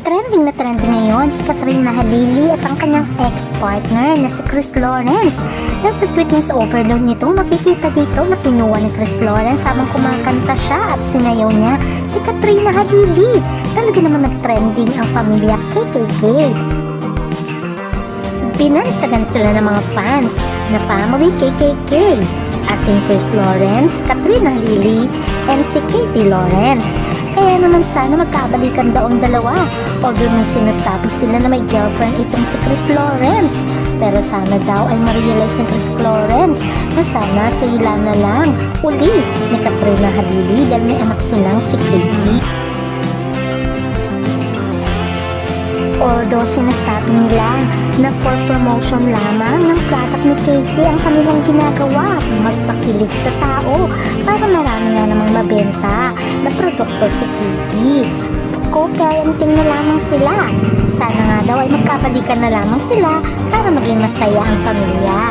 Trending na trending ngayon si Katrina Halili at ang kanyang ex-partner na si Chris Lawrence. Dahil sa sweetness overload nito, makikita dito na kinuha ni Chris Lawrence habang kumakanta siya at sinayaw niya si Katrina Halili. Talaga naman nag-trending ang pamilya KKK. Binansagan sila ng mga fans na family KKK, as in Chris Lawrence, Katrina Halili, and si Katie Lawrence. Kaya naman sana magkabalikan daw ang dalawa. Although may sinasabi sila na may girlfriend itong si Chris Lawrence. Pero sana daw ay ma-realize ni Chris Lawrence na sana sila na lang uli ni Katrina Halili dahil may anak silang si Katie. Although sinasabi nila na for promotion lamang ng product ni Katie ang kanilang ginagawa, magpakilig sa tao para marami nga namang mabenta na produkto si Katie. Co-parenting na lamang sila. Sana nga daw ay magkabalikan na lamang sila para maging masaya ang pamilya.